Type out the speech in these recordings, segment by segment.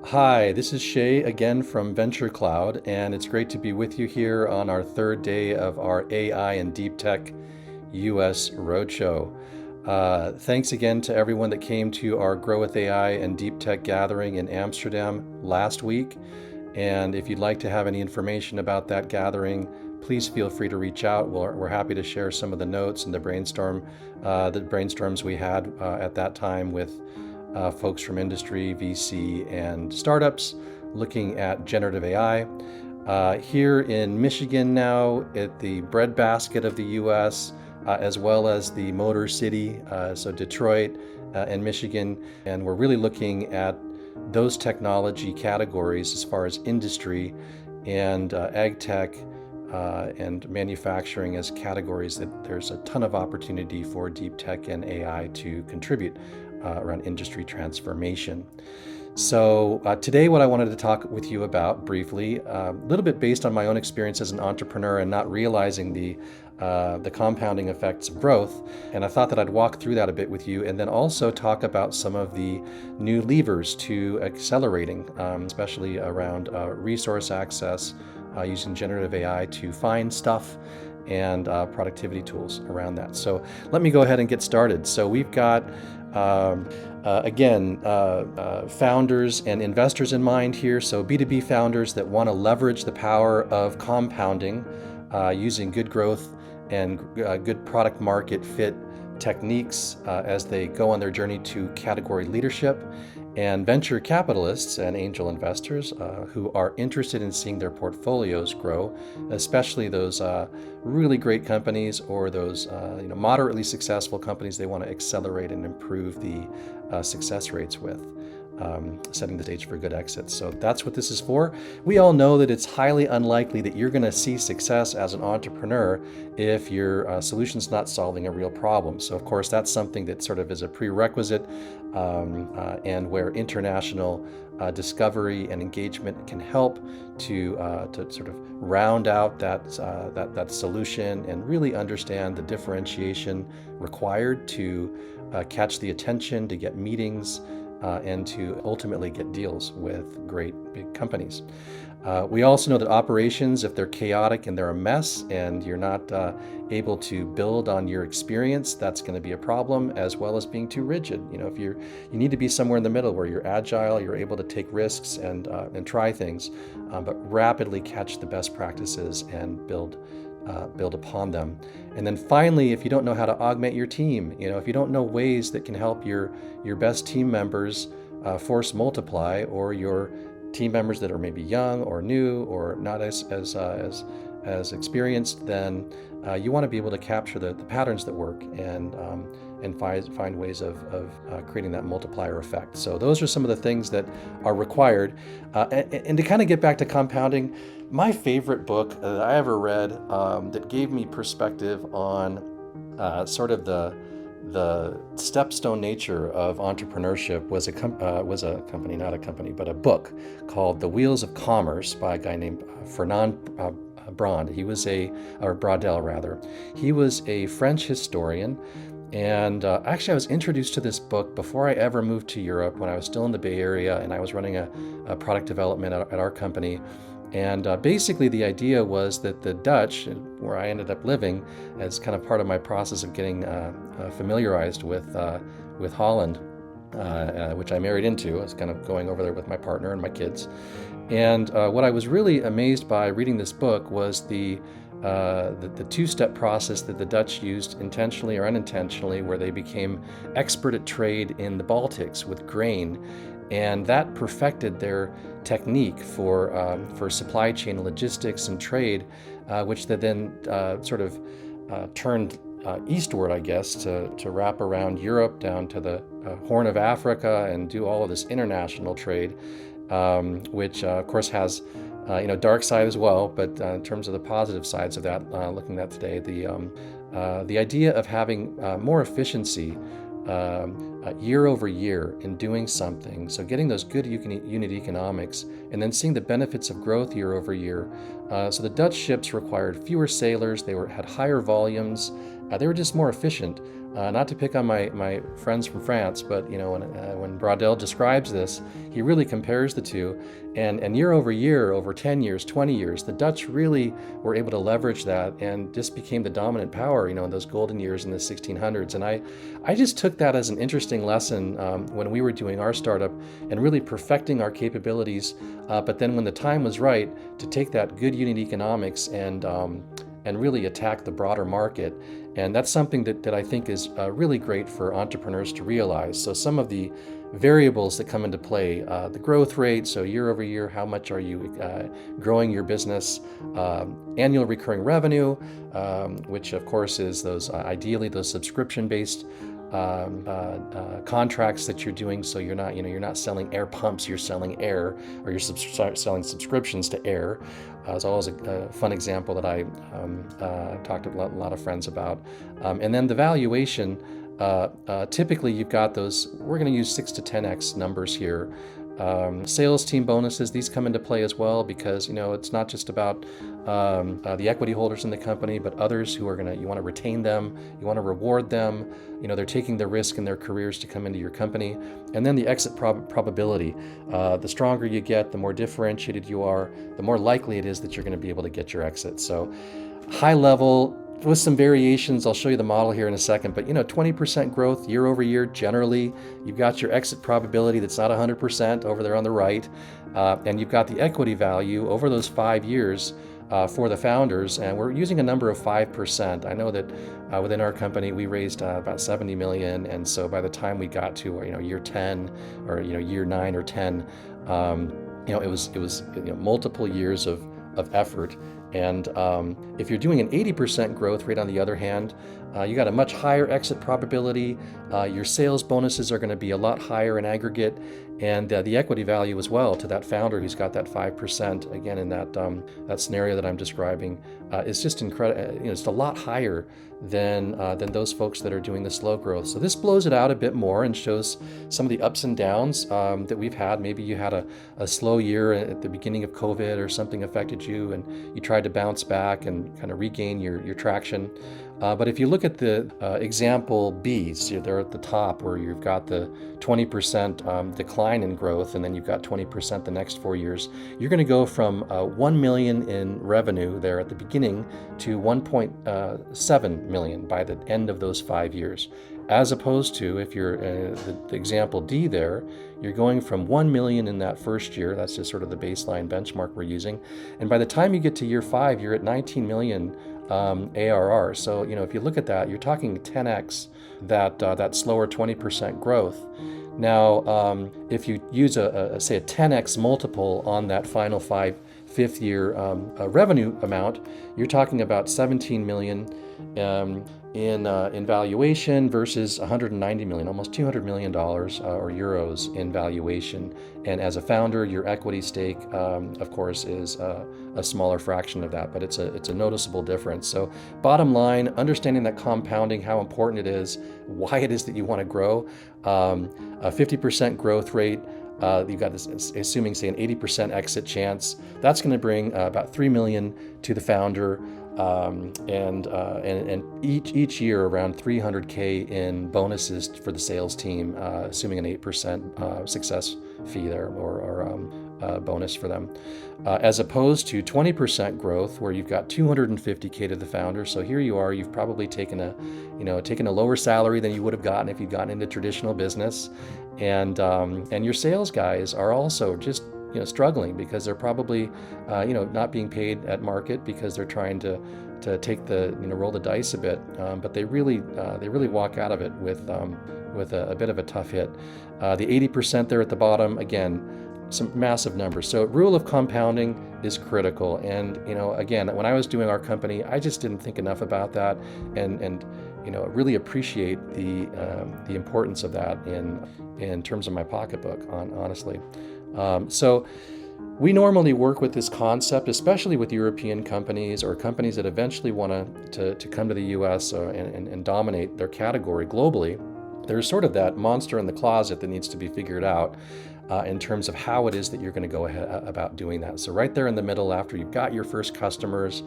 Hi, this is Shay again from Venture Cloud, and it's great to be with you here on our third day of our AI and Deep Tech US Roadshow. Thanks again to everyone that came to our Grow with AI and Deep Tech gathering in Amsterdam last week. And if you'd like to have any information about that gathering, please feel free to reach out. We're happy to share some of the notes and the brainstorms we had at that time with folks from industry, VC, and startups looking at generative AI. Here in Michigan now, at the breadbasket of the US, as well as the Motor City, so Detroit and Michigan. And we're really looking at those technology categories as far as industry and ag tech and manufacturing as categories that there's a ton of opportunity for deep tech and AI to contribute around industry transformation. So today what I wanted to talk with you about briefly, a little bit based on my own experience as an entrepreneur and not realizing the compounding effects of growth. And I thought that I'd walk through that a bit with you and then also talk about some of the new levers to accelerating, especially around resource access, using generative AI to find stuff and productivity tools around that. So let me go ahead and get started. So we've got founders and investors in mind here. So B2B founders that want to leverage the power of compounding using good growth and good product market fit techniques as they go on their journey to category leadership, and venture capitalists and angel investors who are interested in seeing their portfolios grow, especially those really great companies or those moderately successful companies they want to accelerate and improve the success rates with. Setting the stage for good exits. So that's what this is for. We all know that it's highly unlikely that you're going to see success as an entrepreneur if your solution's not solving a real problem. So of course that's something that sort of is a prerequisite and where international discovery and engagement can help to sort of round out that solution and really understand the differentiation required to catch the attention, to get meetings, and to ultimately get deals with great big companies. We also know that operations, if they're chaotic and they're a mess and you're not able to build on your experience, that's going to be a problem, as well as being too rigid. If you need to be somewhere in the middle where you're agile, you're able to take risks and try things, but rapidly catch the best practices and build upon them. And then finally, if you don't know how to augment your team, if you don't know ways that can help your best team members force multiply, or your team members that are maybe young or new or not as experienced, then you want to be able to capture the patterns that work and find ways of creating that multiplier effect. So those are some of the things that are required. And to kind of get back to compounding, my favorite book that I ever read that gave me perspective on sort of the stepstone nature of entrepreneurship was a book called The Wheels of Commerce by a guy named Fernand Brand. Braudel rather. He was a French historian. And actually, I was introduced to this book before I ever moved to Europe, when I was still in the Bay Area and I was running a product development at our company. And basically the idea was that the Dutch, where I ended up living, as kind of part of my process of getting familiarized with Holland, which I married into. I was kind of going over there with my partner and my kids. And what I was really amazed by reading this book was the two-step process that the Dutch used, intentionally or unintentionally, where they became expert at trade in the Baltics with grain. And that perfected their technique for supply chain logistics and trade, which they then sort of turned eastward, I guess, to wrap around Europe down to the Horn of Africa and do all of this international trade, which of course has dark side as well. But in terms of the positive sides of that, looking at today, the idea of having more efficiency year over year in doing something, so getting those good unit economics and then seeing the benefits of growth year over year. So the Dutch ships required fewer sailors, had higher volumes, they were just more efficient Not to pick on my friends from France, but when Braudel describes this, he really compares the two, and year over year, over 10 years, 20 years, the Dutch really were able to leverage that and just became the dominant power, in those golden years in the 1600s. And I just took that as an interesting lesson when we were doing our startup and really perfecting our capabilities. But then when the time was right to take that good unit economics and really attack the broader market. And that's something that I think is really great for entrepreneurs to realize. So some of the variables that come into play, the growth rate, so year over year, how much are you growing your business, annual recurring revenue, which of course is ideally those subscription-based contracts that you're doing. So you're not selling air pumps, you're selling air, or you're selling subscriptions to air. It's always a fun example that I talked to a lot of friends about. And then the valuation, typically you've got those, we're going to use 6 to 10x numbers here. Sales team bonuses, these come into play as well, because it's not just about the equity holders in the company, but others who you want to retain them, you want to reward them. They're taking the risk in their careers to come into your company. And then the exit probability. The stronger you get, the more differentiated you are, the more likely it is that you're going to be able to get your exit. So high level, with some variations, I'll show you the model here in a second, but 20% growth year over year generally. You've got your exit probability that's not 100% over there on the right, and you've got the equity value over those 5 years for the founders, and we're using a number of 5%. I know that within our company we raised about 70 million, and so by the time we got to year 10 or year 9 or 10, it was multiple years of effort. And if you're doing an 80% growth rate, on the other hand, you got a much higher exit probability. Your sales bonuses are going to be a lot higher in aggregate, and the equity value as well to that founder who's got that 5%. Again, in that scenario that I'm describing, is just incredible. It's a lot higher than those folks that are doing the slow growth. So this blows it out a bit more and shows some of the ups and downs that we've had. Maybe you had a slow year at the beginning of COVID, or something affected you and you tried to bounce back and kind of regain your traction. But if you look at the example B, so they're at the top, where you've got the 20% decline in growth, and then you've got 20% the next 4 years, you're going to go from 1 million in revenue there at the beginning to 1.7 million by the end of those 5 years. As opposed to, if you're the example D there, you're going from 1 million in that first year. That's just sort of the baseline benchmark we're using. And by the time you get to year 5, you're at 19 million ARR. So, if you look at that, you're talking 10x that slower 20% growth. Now, if you use say a 10x multiple on that final fifth year revenue amount, you're talking about 17 million in valuation versus 190 million, almost $200 million or euros in valuation. And as a founder, your equity stake, of course, is a smaller fraction of that, but it's a noticeable difference. So bottom line, understanding that compounding, how important it is, why it is that you want to grow, a 50% growth rate, you've got this, assuming say an 80% exit chance, that's going to bring about 3 million to the founder, and each year around 300K in bonuses for the sales team, assuming an 8% success fee there, or bonus for them, as opposed to 20% growth where you've got 250K to the founder. So here you are, you've probably taken a lower salary than you would have gotten if you'd gotten into traditional business, and your sales guys are also just struggling because they're probably not being paid at market because they're trying to take roll the dice a bit, but they really walk out of it with a bit of a tough hit. The 80% there at the bottom, again, some massive numbers. So rule of compounding is critical, and again, when I was doing our company, I just didn't think enough about that, and really appreciate the importance of that in terms of my pocketbook, honestly. So we normally work with this concept, especially with European companies or companies that eventually want to come to the US and dominate their category globally. There's sort of that monster in the closet that needs to be figured out in terms of how it is that you're going to go ahead about doing that. So right there in the middle, after you've got your first customers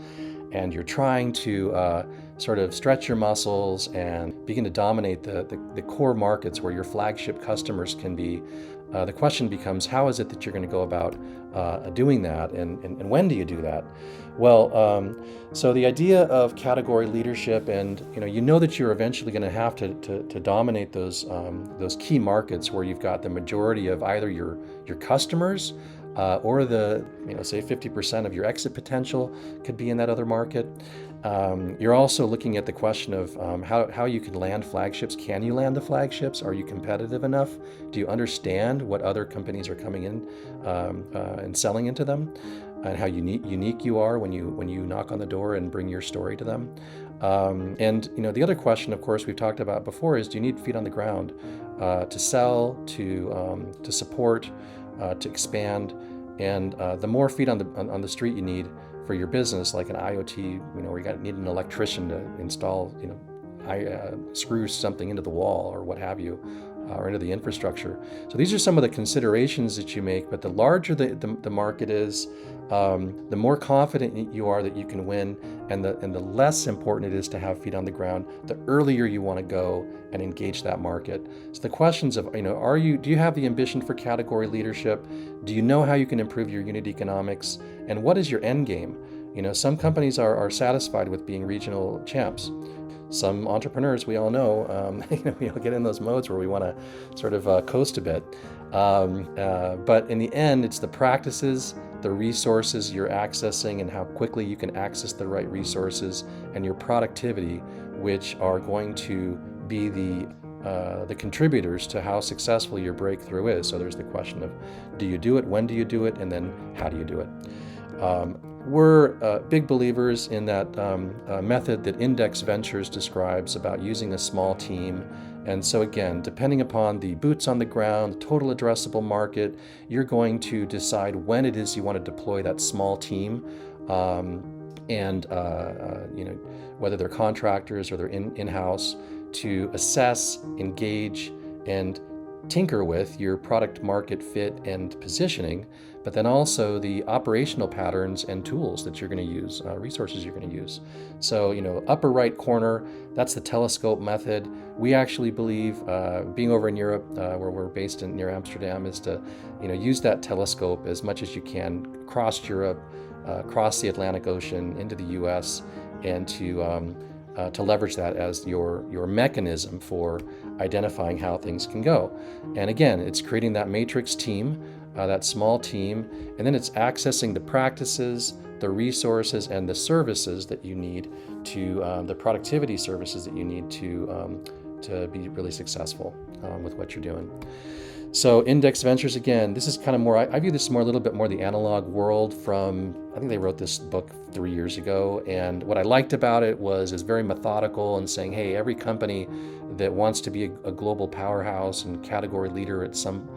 and you're trying to sort of stretch your muscles and begin to dominate the core markets where your flagship customers can be, the question becomes, how is it that you're going to go about doing that, and when do you do that? Well, so the idea of category leadership, and you know that you're eventually going to have to dominate those key markets where you've got the majority of either your customers or the say 50% of your exit potential could be in that other market. You're also looking at the question of how you can land flagships. Can you land the flagships? Are you competitive enough? Do you understand what other companies are coming in and selling into them, and how unique you are when you knock on the door and bring your story to them? And the other question, of course, we've talked about before, is do you need feet on the ground to sell, to support, to expand? And the more feet on the street you need for your business, like an IoT, where you need an electrician to install, screw something into the wall or what have you, or into the infrastructure. So these are some of the considerations that you make. But the larger the market is, the more confident you are that you can win, and the less important it is to have feet on the ground, the earlier you want to go and engage that market. So the questions of, do you have the ambition for category leadership? Do you know how you can improve your unit economics? And what is your end game? Some companies are satisfied with being regional champs. Some entrepreneurs, we all know, we all get in those modes where we want to sort of coast a bit. But in the end, it's the practices, the resources you're accessing, and how quickly you can access the right resources, and your productivity, which are going to be the contributors to how successful your breakthrough is. So there's the question of, do you do it, when do you do it, and then how do you do it? We're big believers in that method that Index Ventures describes about using a small team. And so again, depending upon the boots on the ground, the total addressable market, you're going to decide when it is you want to deploy that small team, and whether they're contractors or they're in-house, to assess, engage, and tinker with your product market fit and positioning, but then also the operational patterns and tools that you're going to use, resources you're going to use. So, upper right corner, that's the telescope method. We actually believe, being over in Europe, where we're based near Amsterdam, is to, use that telescope as much as you can across Europe, across the Atlantic Ocean, into the U.S., and to leverage that as your mechanism for identifying how things can go. And again, it's creating that matrix team, that small team, and then it's accessing the practices, the resources, and the services that you need to, the productivity services that you need to be really successful with what you're doing. So Index Ventures, again, this is kind of more, I view this more a little bit more the analog world from, I think they wrote this book 3 years ago. And what I liked about it was it's very methodical and saying, hey, every company that wants to be a global powerhouse and category leader at some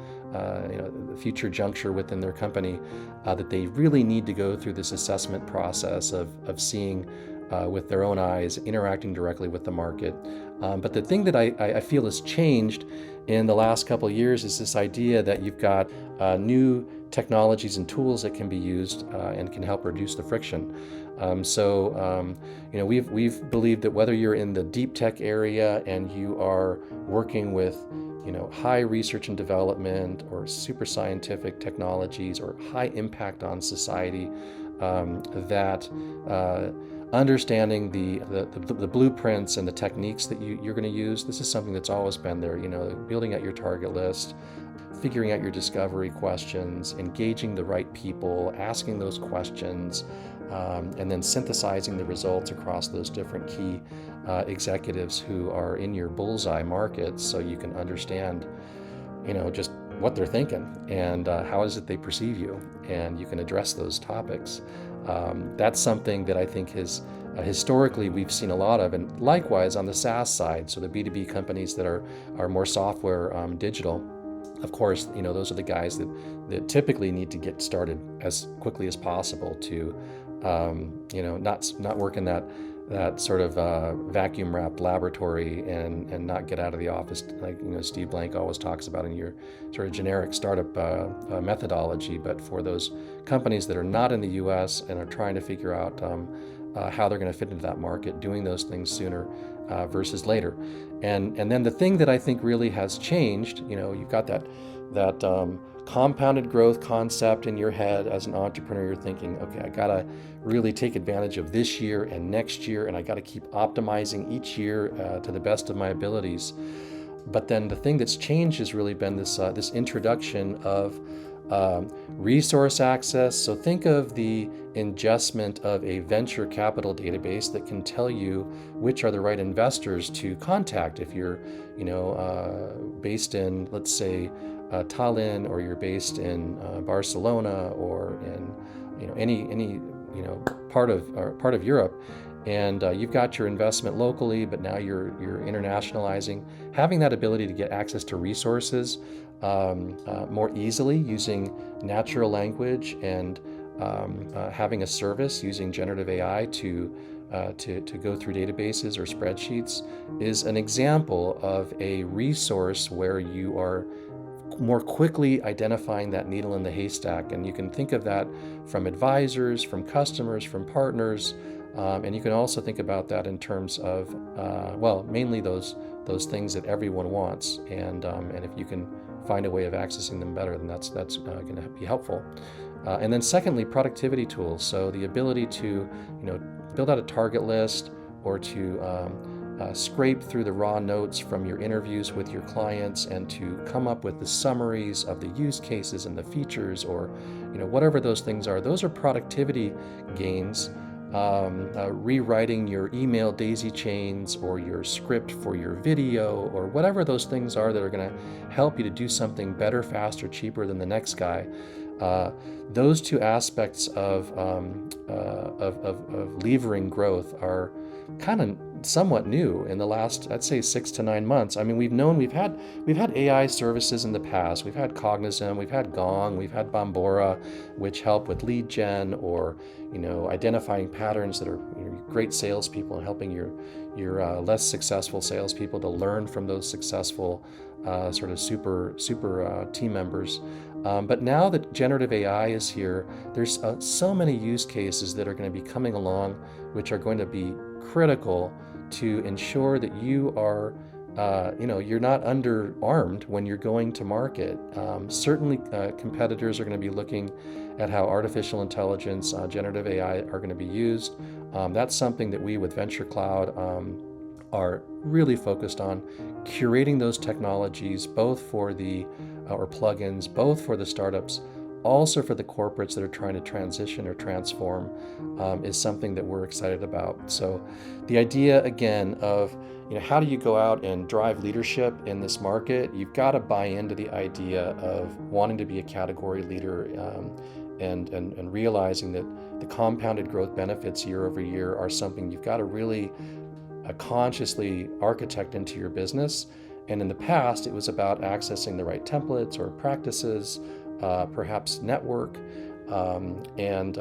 future juncture within their company, that they really need to go through this assessment process of seeing with their own eyes, interacting directly with the market. But the thing that I feel has changed in the last couple of years is this idea that you've got new technologies and tools that can be used and can help reduce the friction. We've believed that whether you're in the deep tech area and you are working with high research and development or super scientific technologies or high impact on society, that understanding the blueprints and the techniques that you're going to use, this is something that's always been there. Building out your target list, figuring out your discovery questions, engaging the right people, asking those questions, and then synthesizing the results across those different key executives who are in your bullseye markets, so you can understand, just what they're thinking and how is it they perceive you, and you can address those topics. That's something that I think has historically we've seen a lot of, and likewise on the SaaS side, so the B2B companies that are more software digital. Of course, those are the guys that typically need to get started as quickly as possible to, not work in that sort of vacuum wrapped laboratory and not get out of the office like Steve Blank always talks about in your sort of generic startup methodology. But for those companies that are not in the U.S. and are trying to figure out how they're going to fit into that market, doing those things sooner versus later. And then the thing that I think really has changed, you've got that compounded growth concept in your head as an entrepreneur. You're thinking, okay, I gotta really take advantage of this year and next year, and I gotta keep optimizing each year to the best of my abilities. But then the thing that's changed has really been this introduction of resource access. So think of the ingestment of a venture capital database that can tell you which are the right investors to contact if you're, based in, let's say, Tallinn, or you're based in Barcelona, or in, any part of Europe. And you've got your investment locally, but now you're internationalizing. Having that ability to get access to resources more easily using natural language, and having a service using generative AI to go through databases or spreadsheets is an example of a resource where you are more quickly identifying that needle in the haystack. And you can think of that from advisors, from customers, from partners. And you can also think about that in terms of, mainly those things that everyone wants. And if you can find a way of accessing them better, then that's going to be helpful. And then secondly, productivity tools. So the ability to, build out a target list, or to scrape through the raw notes from your interviews with your clients, and to come up with the summaries of the use cases and the features, or whatever those things are. Those are productivity gains. Rewriting your email daisy chains, or your script for your video, or whatever those things are that are going to help you to do something better, faster, cheaper than the next guy. Those two aspects of levering growth are kind of somewhat new in the last, I'd say, 6 to 9 months. I mean, we've had AI services in the past. We've had Cognizant, we've had Gong, we've had Bombora, which help with lead gen, or identifying patterns that are great salespeople, and helping your less successful salespeople to learn from those successful sort of super team members. But now that generative AI is here, there's so many use cases that are going to be coming along, which are going to be critical to ensure that you are, you're not underarmed when you're going to market. Certainly, competitors are going to be looking at how artificial intelligence, generative AI are going to be used. That's something that we with Venture Cloud are really focused on, curating those technologies, both for the or plugins, both for the startups, also for the corporates that are trying to transition or transform, is something that we're excited about. So the idea, again, of how do you go out and drive leadership in this market? You've got to buy into the idea of wanting to be a category leader, and realizing that the compounded growth benefits year over year are something you've got to really consciously architect into your business. And in the past, it was about accessing the right templates or practices, perhaps network, and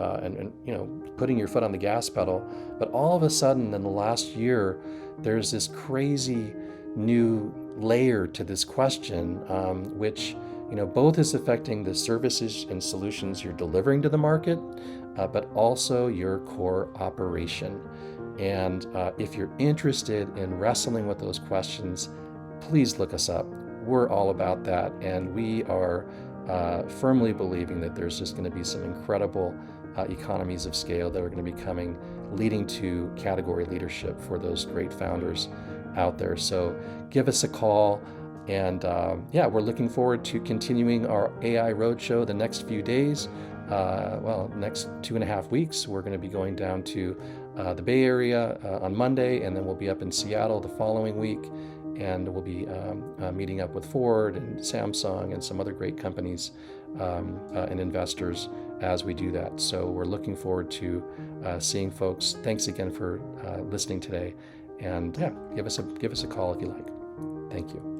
putting your foot on the gas pedal. But all of a sudden, in the last year, there's this crazy new layer to this question, which both is affecting the services and solutions you're delivering to the market, but also your core operation. And if you're interested in wrestling with those questions, please look us up. We're all about that, and we are firmly believing that there's just going to be some incredible economies of scale that are going to be coming, leading to category leadership for those great founders out there. So give us a call, and we're looking forward to continuing our AI Roadshow the next few days. Next 2.5 weeks, we're going to be going down to the Bay Area on Monday, and then we'll be up in Seattle the following week. And we'll be meeting up with Ford and Samsung and some other great companies and investors as we do that. So we're looking forward to seeing folks. Thanks again for listening today. And give us a call if you like. Thank you.